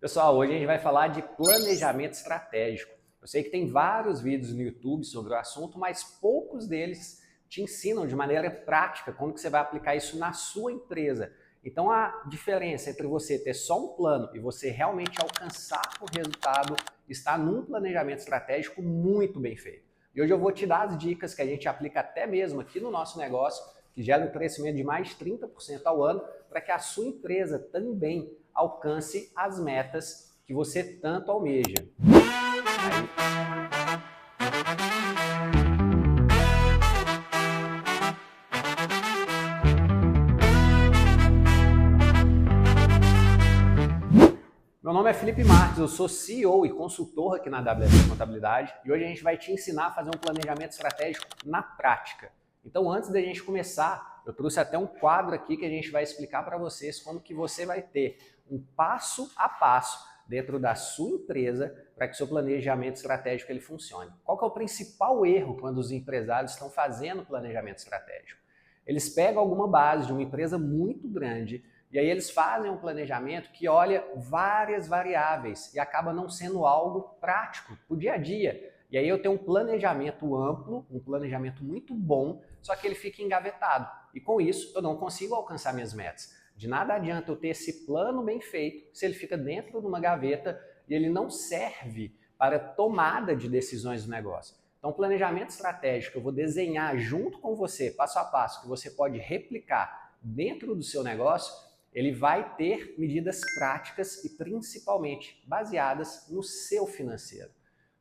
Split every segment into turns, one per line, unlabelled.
Pessoal, hoje a gente vai falar de planejamento estratégico. Eu sei que tem vários vídeos no YouTube sobre o assunto, mas poucos deles te ensinam de maneira prática como que você vai aplicar isso na sua empresa. Então a diferença entre você ter só um plano e você realmente alcançar o resultado está num planejamento estratégico muito bem feito. E hoje eu vou te dar as dicas que a gente aplica até mesmo aqui no nosso negócio, que gera um crescimento de mais de 30% ao ano, para que a sua empresa também alcance as metas que você tanto almeja. Meu nome é Felipe Marques, eu sou CEO e consultor aqui na AWS Contabilidade e hoje a gente vai te ensinar a fazer um planejamento estratégico na prática. Então, antes da gente começar, eu trouxe até um quadro aqui que a gente vai explicar para vocês como que você vai ter um passo a passo dentro da sua empresa para que o seu planejamento estratégico ele funcione. Qual que é o principal erro quando os empresários estão fazendo planejamento estratégico? Eles pegam alguma base de uma empresa muito grande e aí eles fazem um planejamento que olha várias variáveis e acaba não sendo algo prático para o dia a dia. E aí eu tenho um planejamento amplo, um planejamento muito bom, só que ele fica engavetado. E com isso eu não consigo alcançar minhas metas. De nada adianta eu ter esse plano bem feito se ele fica dentro de uma gaveta e ele não serve para tomada de decisões do negócio. Então, o planejamento estratégico eu vou desenhar junto com você, passo a passo, que você pode replicar dentro do seu negócio, ele vai ter medidas práticas e principalmente baseadas no seu financeiro.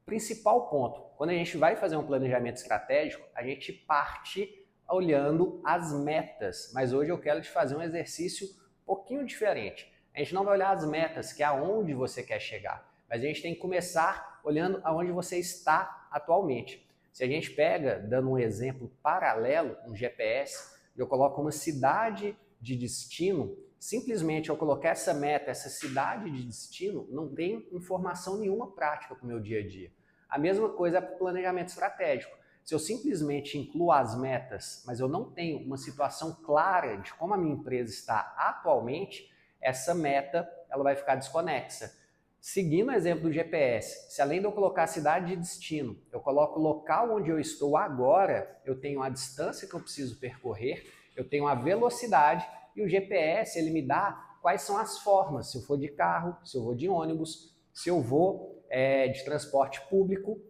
Principal ponto, quando a gente vai fazer um planejamento estratégico, a gente parte olhando as metas, mas hoje eu quero te fazer um exercício um pouquinho diferente. A gente não vai olhar as metas, que é aonde você quer chegar, mas a gente tem que começar olhando aonde você está atualmente. Se a gente pega, dando um exemplo paralelo, um GPS, eu coloco uma cidade de destino, simplesmente eu colocar essa meta, essa cidade de destino, não tem informação nenhuma prática para o meu dia a dia. A mesma coisa é para o planejamento estratégico. Se eu simplesmente incluo as metas, mas eu não tenho uma situação clara de como a minha empresa está atualmente, essa meta ela vai ficar desconexa. Seguindo o exemplo do GPS, se além de eu colocar a cidade de destino, eu coloco o local onde eu estou agora, eu tenho a distância que eu preciso percorrer, eu tenho a velocidade e o GPS ele me dá quais são as formas, se eu for de carro, se eu vou de ônibus, se eu vou de transporte público.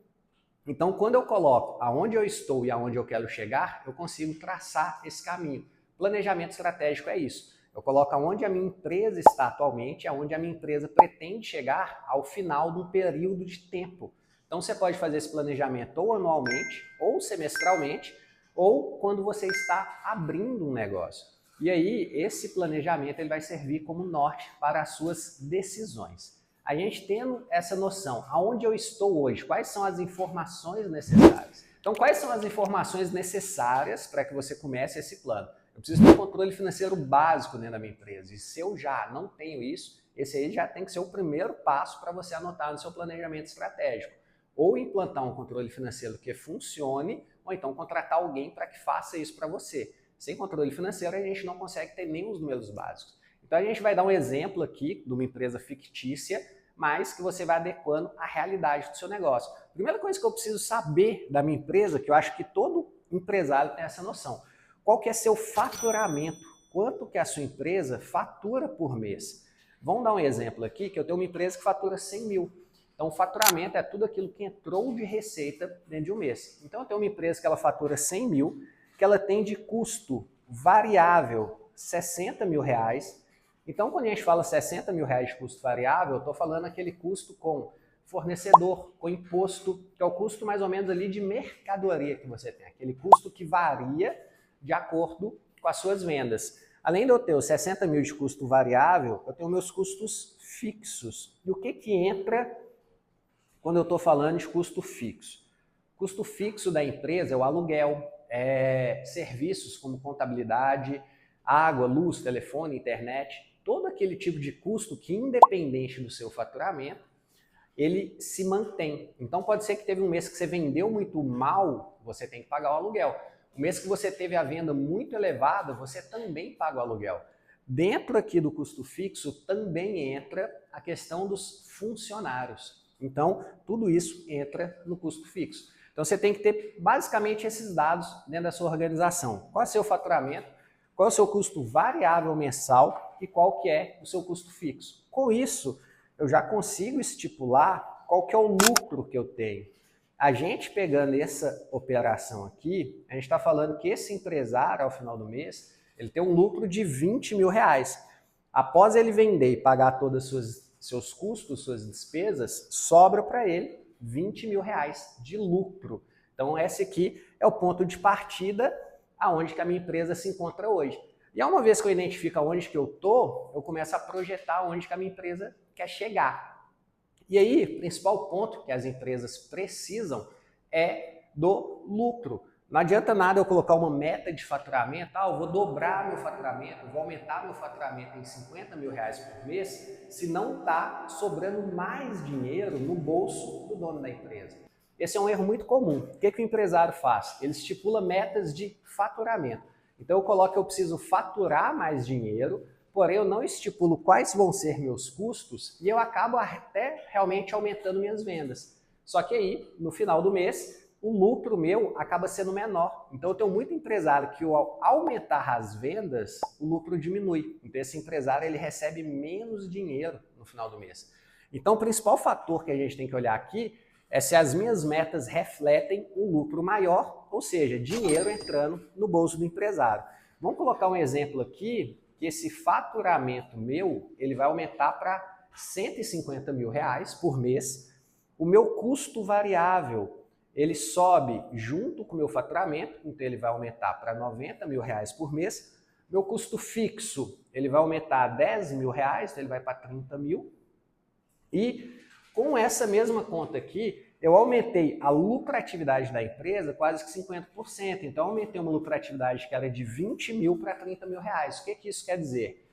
Então, quando eu coloco aonde eu estou e aonde eu quero chegar, eu consigo traçar esse caminho. Planejamento estratégico é isso. Eu coloco aonde a minha empresa está atualmente, aonde a minha empresa pretende chegar ao final de um período de tempo. Então, você pode fazer esse planejamento ou anualmente, ou semestralmente, ou quando você está abrindo um negócio. E aí, esse planejamento ele vai servir como norte para as suas decisões. A gente tendo essa noção, aonde eu estou hoje, quais são as informações necessárias? Então, quais são as informações necessárias para que você comece esse plano? Eu preciso ter um controle financeiro básico dentro da minha empresa. E se eu já não tenho isso, esse aí já tem que ser o primeiro passo para você anotar no seu planejamento estratégico. Ou implantar um controle financeiro que funcione, ou então contratar alguém para que faça isso para você. Sem controle financeiro, a gente não consegue ter nem os números básicos. Então, a gente vai dar um exemplo aqui de uma empresa fictícia, mas que você vai adequando à realidade do seu negócio. Primeira coisa que eu preciso saber da minha empresa, que eu acho que todo empresário tem essa noção, qual que é seu faturamento? Quanto que a sua empresa fatura por mês? Vamos dar um exemplo aqui, que eu tenho uma empresa que fatura 100 mil. Então, o faturamento é tudo aquilo que entrou de receita dentro de um mês. Então, eu tenho uma empresa que ela fatura 100 mil, que ela tem de custo variável 60 mil reais. Então, quando a gente fala 60 mil reais de custo variável, eu estou falando aquele custo com fornecedor, com imposto, que é o custo mais ou menos ali de mercadoria que você tem. Aquele custo que varia de acordo com as suas vendas. Além de eu ter os 60 mil de custo variável, eu tenho meus custos fixos. E o que entra quando eu estou falando de custo fixo? Custo fixo da empresa é o aluguel, serviços como contabilidade, água, luz, telefone, internet, todo aquele tipo de custo que, independente do seu faturamento, ele se mantém. Então, pode ser que teve um mês que você vendeu muito mal, você tem que pagar o aluguel. O mês que você teve a venda muito elevada, você também paga o aluguel. Dentro aqui do custo fixo também entra a questão dos funcionários. Então, tudo isso entra no custo fixo. Então, você tem que ter basicamente esses dados dentro da sua organização. Qual é o seu faturamento, qual é o seu custo variável mensal e qual que é o seu custo fixo. Com isso, eu já consigo estipular qual que é o lucro que eu tenho. A gente pegando essa operação aqui, a gente está falando que esse empresário, ao final do mês, ele tem um lucro de 20 mil reais. Após ele vender e pagar todos os seus custos, suas despesas, sobra para ele 20 mil reais de lucro. Então esse aqui é o ponto de partida aonde que a minha empresa se encontra hoje. E uma vez que eu identifico onde que eu estou, eu começo a projetar onde que a minha empresa quer chegar. E aí, o principal ponto que as empresas precisam é do lucro. Não adianta nada eu colocar uma meta de faturamento, eu vou dobrar meu faturamento, vou aumentar meu faturamento em 50 mil reais por mês, se não está sobrando mais dinheiro no bolso do dono da empresa. Esse é um erro muito comum. O que o empresário faz? Ele estipula metas de faturamento. Então eu coloco que eu preciso faturar mais dinheiro, porém eu não estipulo quais vão ser meus custos e eu acabo até realmente aumentando minhas vendas. Só que aí, no final do mês, o lucro meu acaba sendo menor. Então eu tenho muito empresário que ao aumentar as vendas, o lucro diminui. Então esse empresário ele recebe menos dinheiro no final do mês. Então o principal fator que a gente tem que olhar aqui é se as minhas metas refletem um lucro maior, ou seja, dinheiro entrando no bolso do empresário. Vamos colocar um exemplo aqui, que esse faturamento meu, ele vai aumentar para 150 mil reais por mês. O meu custo variável, ele sobe junto com o meu faturamento, então ele vai aumentar para 90 mil reais por mês. Meu custo fixo, ele vai aumentar 10 mil reais, então ele vai para 30 mil. E com essa mesma conta aqui, eu aumentei a lucratividade da empresa quase que 50%. Então, eu aumentei uma lucratividade que era de 20 mil para 30 mil reais. O que isso quer dizer?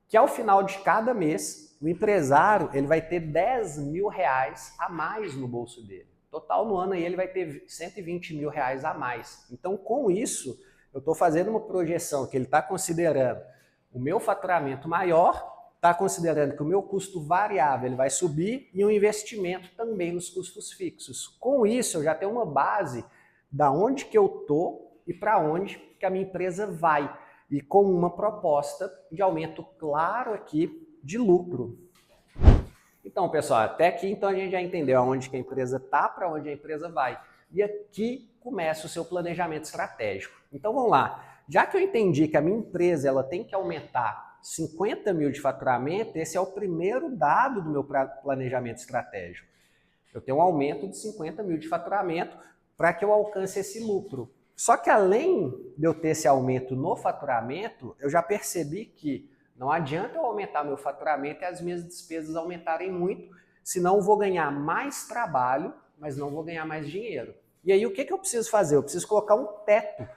Que ao final de cada mês, o empresário ele vai ter 10 mil reais a mais no bolso dele. Total, no ano aí, ele vai ter 120 mil reais a mais. Então, com isso, eu estou fazendo uma projeção que ele está considerando o meu faturamento maior, está considerando que o meu custo variável ele vai subir e um investimento também nos custos fixos. Com isso, eu já tenho uma base da onde que eu estou e para onde que a minha empresa vai. E com uma proposta de aumento claro aqui de lucro. Então, pessoal, até aqui então a gente já entendeu aonde que a empresa está, para onde a empresa vai. E aqui começa o seu planejamento estratégico. Então, vamos lá. Já que eu entendi que a minha empresa ela tem que aumentar 50 mil de faturamento, esse é o primeiro dado do meu planejamento estratégico. Eu tenho um aumento de 50 mil de faturamento para que eu alcance esse lucro. Só que além de eu ter esse aumento no faturamento, eu já percebi que não adianta eu aumentar meu faturamento e as minhas despesas aumentarem muito, senão eu vou ganhar mais trabalho, mas não vou ganhar mais dinheiro. E aí o que eu preciso fazer? Eu preciso colocar um teto.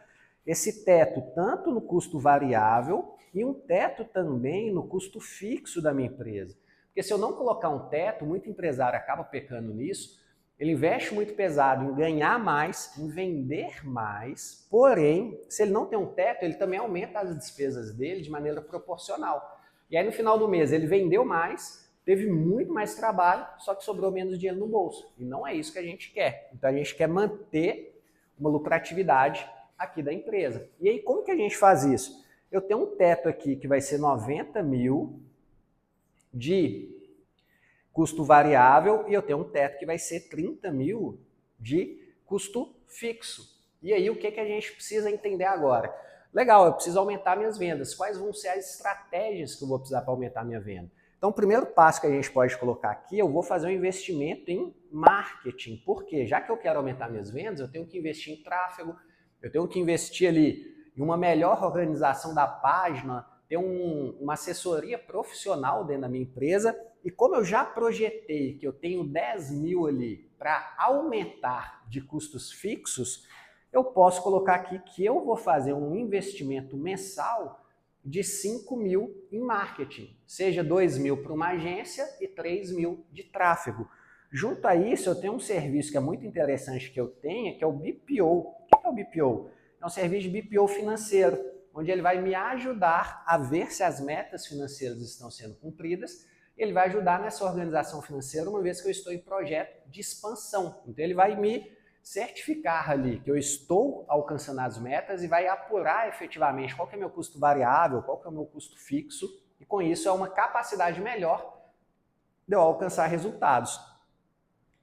Esse teto tanto no custo variável e um teto também no custo fixo da minha empresa. Porque se eu não colocar um teto, muito empresário acaba pecando nisso, ele investe muito pesado em ganhar mais, em vender mais, porém, se ele não tem um teto, ele também aumenta as despesas dele de maneira proporcional. E aí no final do mês ele vendeu mais, teve muito mais trabalho, só que sobrou menos dinheiro no bolso. E não é isso que a gente quer. Então a gente quer manter uma lucratividade aqui da empresa. E aí como que a gente faz isso? Eu tenho um teto aqui que vai ser 90 mil de custo variável e eu tenho um teto que vai ser 30 mil de custo fixo. E aí o que a gente precisa entender agora? Legal, eu preciso aumentar minhas vendas. Quais vão ser as estratégias que eu vou precisar para aumentar minha venda? Então o primeiro passo que a gente pode colocar aqui, eu vou fazer um investimento em marketing. Por quê? Já que eu quero aumentar minhas vendas, eu tenho que investir em tráfego, eu tenho que investir ali em uma melhor organização da página, ter uma assessoria profissional dentro da minha empresa. E como eu já projetei que eu tenho 10 mil ali para aumentar de custos fixos, eu posso colocar aqui que eu vou fazer um investimento mensal de 5 mil em marketing, seja 2 mil para uma agência e 3 mil de tráfego. Junto a isso, eu tenho um serviço que é muito interessante que eu tenho, que é o BPO. O que é o BPO? É um serviço de BPO financeiro. onde ele vai me ajudar a ver se as metas financeiras estão sendo cumpridas. Ele vai ajudar nessa organização financeira, uma vez que eu estou em projeto de expansão. Então ele vai me certificar ali que eu estou alcançando as metas e vai apurar efetivamente qual que é meu custo variável, qual que é o meu custo fixo, e com isso é uma capacidade melhor de eu alcançar resultados.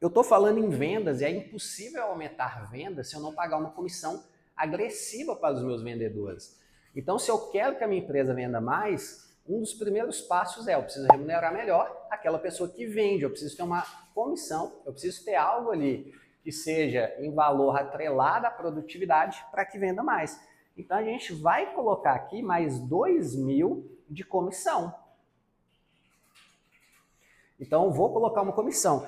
Eu estou falando em vendas e é impossível aumentar vendas se eu não pagar uma comissão agressiva para os meus vendedores. Então, se eu quero que a minha empresa venda mais, um dos primeiros passos é eu preciso remunerar melhor aquela pessoa que vende, eu preciso ter uma comissão, eu preciso ter algo ali que seja em valor atrelado à produtividade para que venda mais. Então, a gente vai colocar aqui mais 2.000 de comissão. Então, eu vou colocar uma comissão.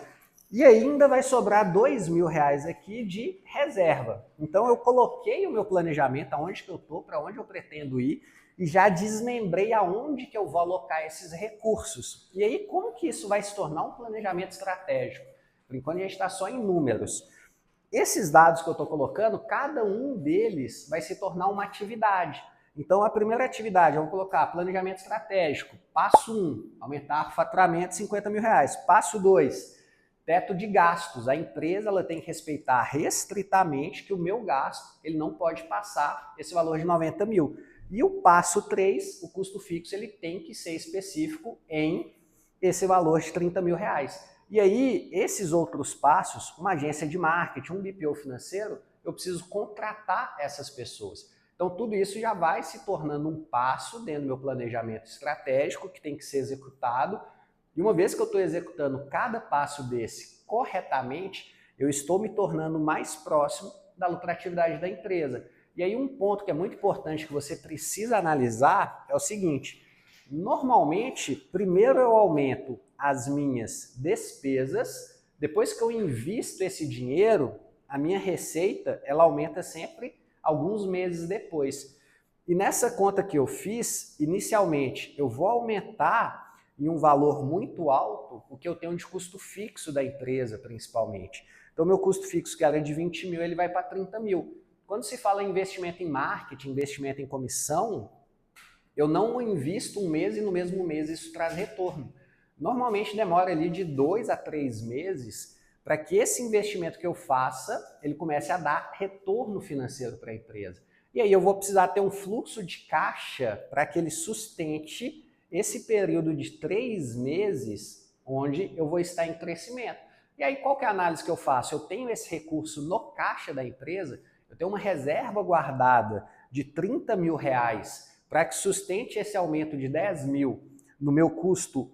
E ainda vai sobrar R$2.000 aqui de reserva. Então, eu coloquei o meu planejamento, aonde que eu estou, para onde eu pretendo ir, e já desmembrei aonde que eu vou alocar esses recursos. E aí, como que isso vai se tornar um planejamento estratégico? Por enquanto, a gente está só em números. Esses dados que eu estou colocando, cada um deles vai se tornar uma atividade. Então, a primeira atividade, eu vou colocar planejamento estratégico. Passo 1, aumentar o faturamento de R$50.000. Passo 2, teto de gastos. A empresa ela tem que respeitar restritamente que o meu gasto ele não pode passar esse valor de 90 mil. E o passo 3, o custo fixo, ele tem que ser específico em esse valor de R$30.000. E aí, esses outros passos, uma agência de marketing, um BPO financeiro, eu preciso contratar essas pessoas. Então, tudo isso já vai se tornando um passo dentro do meu planejamento estratégico que tem que ser executado. E uma vez que eu estou executando cada passo desse corretamente, eu estou me tornando mais próximo da lucratividade da empresa. E aí um ponto que é muito importante que você precisa analisar é o seguinte: normalmente, primeiro eu aumento as minhas despesas, depois que eu invisto esse dinheiro, a minha receita ela aumenta sempre alguns meses depois. E nessa conta que eu fiz, inicialmente eu vou aumentar em um valor muito alto o que eu tenho de custo fixo da empresa, principalmente. Então, meu custo fixo, que era de 20 mil, ele vai para 30 mil. Quando se fala em investimento em marketing, investimento em comissão, eu não invisto um mês e no mesmo mês isso traz retorno. Normalmente demora ali de 2 a 3 meses para que esse investimento que eu faça, ele comece a dar retorno financeiro para a empresa. E aí eu vou precisar ter um fluxo de caixa para que ele sustente esse período de 3 meses onde eu vou estar em crescimento. E aí qual que é a análise que eu faço? Eu tenho esse recurso no caixa da empresa, eu tenho uma reserva guardada de R$30.000 para que sustente esse aumento de 10 mil no meu custo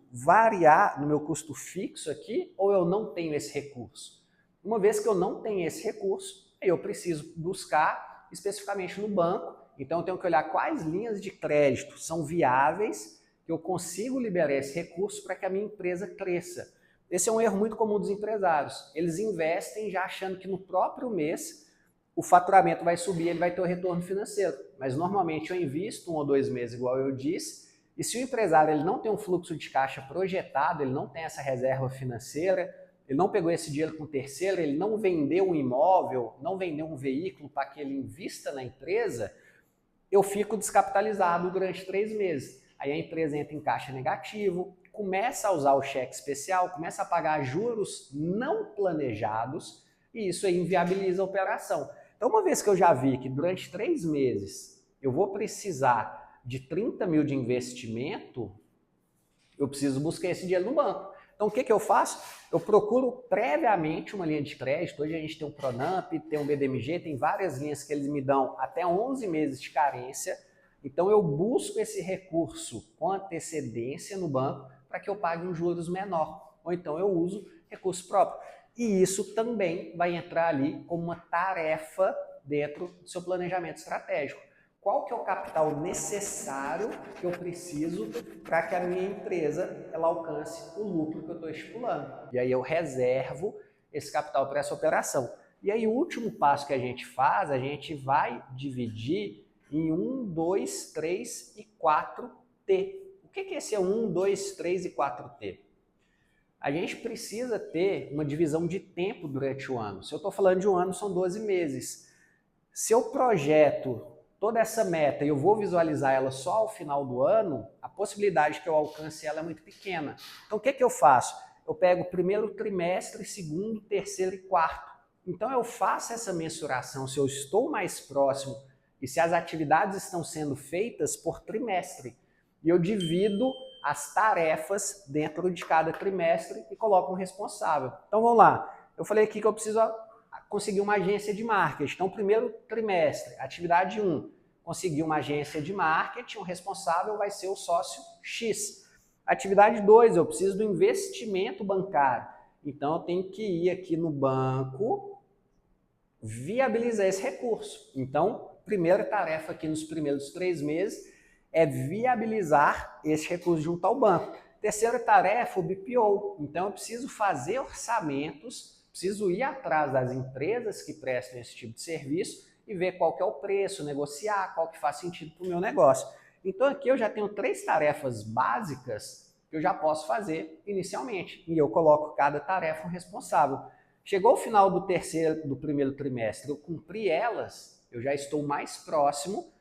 no meu custo fixo aqui, ou eu não tenho esse recurso? Uma vez que eu não tenho esse recurso, eu preciso buscar especificamente no banco, então eu tenho que olhar quais linhas de crédito são viáveis, que eu consigo liberar esse recurso para que a minha empresa cresça. Esse é um erro muito comum dos empresários. Eles investem já achando que no próprio mês o faturamento vai subir, ele vai ter o retorno financeiro. Mas normalmente eu invisto 1 ou 2 meses, igual eu disse, e se o empresário ele não tem um fluxo de caixa projetado, ele não tem essa reserva financeira, ele não pegou esse dinheiro com terceiro, ele não vendeu um imóvel, não vendeu um veículo para que ele invista na empresa, eu fico descapitalizado durante 3 meses. Aí a empresa entra em caixa negativo, começa a usar o cheque especial, começa a pagar juros não planejados e isso aí inviabiliza a operação. Então, uma vez que eu já vi que durante 3 meses eu vou precisar de 30 mil de investimento, eu preciso buscar esse dinheiro no banco. Então, o que eu faço? Eu procuro previamente uma linha de crédito. Hoje a gente tem um Pronamp, tem um BDMG, tem várias linhas que eles me dão até 11 meses de carência. Então, eu busco esse recurso com antecedência no banco para que eu pague um juros menor. Ou então eu uso recurso próprio. E isso também vai entrar ali como uma tarefa dentro do seu planejamento estratégico. Qual que é o capital necessário que eu preciso para que a minha empresa ela alcance o lucro que eu estou estipulando? E aí eu reservo esse capital para essa operação. E aí o último passo que a gente faz, a gente vai dividir em 1, 2, 3 e 4T. O que é esse 1, 2, 3 e 4T? A gente precisa ter uma divisão de tempo durante o ano. Se eu estou falando de um ano, são 12 meses. Se eu projeto toda essa meta e eu vou visualizar ela só ao final do ano, a possibilidade que eu alcance ela é muito pequena. Então o que eu faço? Eu pego o primeiro trimestre, segundo, terceiro e quarto. Então eu faço essa mensuração se eu estou mais próximo e se as atividades estão sendo feitas por trimestre. E eu divido as tarefas dentro de cada trimestre e coloco um responsável. Então vamos lá. Eu falei aqui que eu preciso conseguir uma agência de marketing. Então, primeiro trimestre, atividade 1, conseguir uma agência de marketing, o responsável vai ser o sócio X. Atividade 2, eu preciso do investimento bancário. Então, eu tenho que ir aqui no banco, viabilizar esse recurso. Então, primeira tarefa aqui nos primeiros 3 meses é viabilizar esse recurso junto ao banco. Terceira tarefa, o BPO. Então, eu preciso fazer orçamentos, preciso ir atrás das empresas que prestam esse tipo de serviço e ver qual que é o preço, negociar, qual que faz sentido para o meu negócio. Então, aqui eu já tenho 3 tarefas básicas que eu já posso fazer inicialmente. E eu coloco cada tarefa um responsável. Chegou o final do primeiro trimestre, eu cumpri elas, eu já estou mais próximo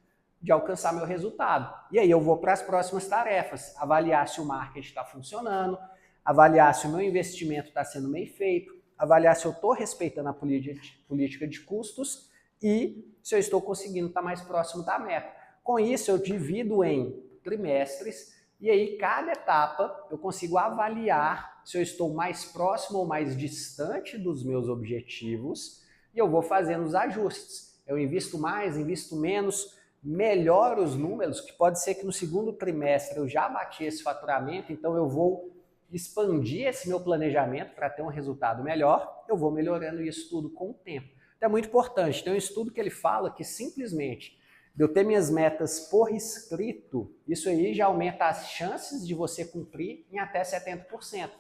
de alcançar meu resultado. E aí eu vou para as próximas tarefas, avaliar se o marketing está funcionando, avaliar se o meu investimento está sendo bem feito, avaliar se eu estou respeitando a política de custos e se eu estou conseguindo estar mais próximo da meta. Com isso, eu divido em trimestres e aí cada etapa eu consigo avaliar se eu estou mais próximo ou mais distante dos meus objetivos e eu vou fazendo os ajustes. Eu invisto mais, invisto menos, melhoro os números, que pode ser que no segundo trimestre eu já bati esse faturamento, então eu vou expandir esse meu planejamento para ter um resultado melhor, eu vou melhorando isso tudo com o tempo. Então é muito importante, tem um estudo que ele fala que simplesmente de eu ter minhas metas por escrito, isso aí já aumenta as chances de você cumprir em até 70%.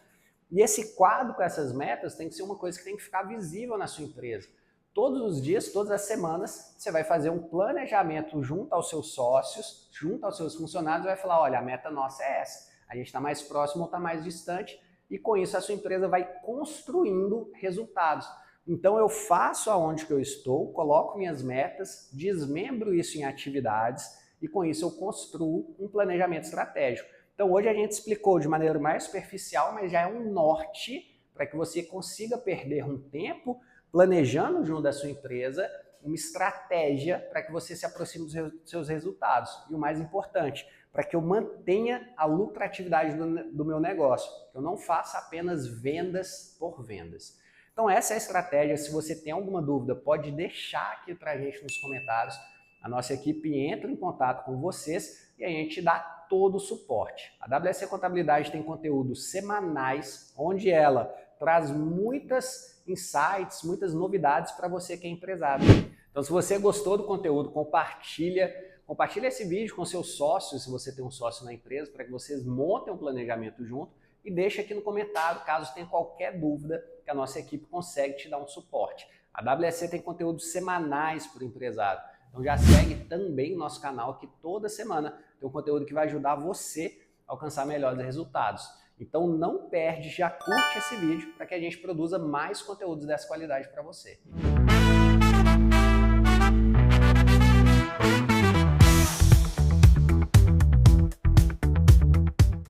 E esse quadro com essas metas tem que ser uma coisa que tem que ficar visível na sua empresa. Todos os dias, todas as semanas, você vai fazer um planejamento junto aos seus sócios, junto aos seus funcionários, e vai falar, olha, a meta nossa é essa. A gente está mais próximo ou está mais distante, e com isso a sua empresa vai construindo resultados. Então eu faço aonde que eu estou, coloco minhas metas, desmembro isso em atividades, e com isso eu construo um planejamento estratégico. Então hoje a gente explicou de maneira mais superficial, mas já é um norte para que você consiga perder um tempo planejando junto da sua empresa uma estratégia para que você se aproxime dos seus resultados. E o mais importante, para que eu mantenha a lucratividade do meu negócio. Que eu não faça apenas vendas por vendas. Então essa é a estratégia. Se você tem alguma dúvida, pode deixar aqui para a gente nos comentários. A nossa equipe entra em contato com vocês e a gente dá todo o suporte. A WSC Contabilidade tem conteúdos semanais, onde ela traz muitas insights, muitas novidades para você que é empresário. Então, se você gostou do conteúdo, compartilha esse vídeo com seus sócios, se você tem um sócio na empresa, para que vocês montem um planejamento junto e deixa aqui no comentário caso tenha qualquer dúvida que a nossa equipe consegue te dar um suporte. A WSC tem conteúdos semanais para o empresário. Então já segue também o nosso canal que toda semana tem um conteúdo que vai ajudar você a alcançar melhores resultados. Então não perde, já curte esse vídeo para que a gente produza mais conteúdos dessa qualidade para você.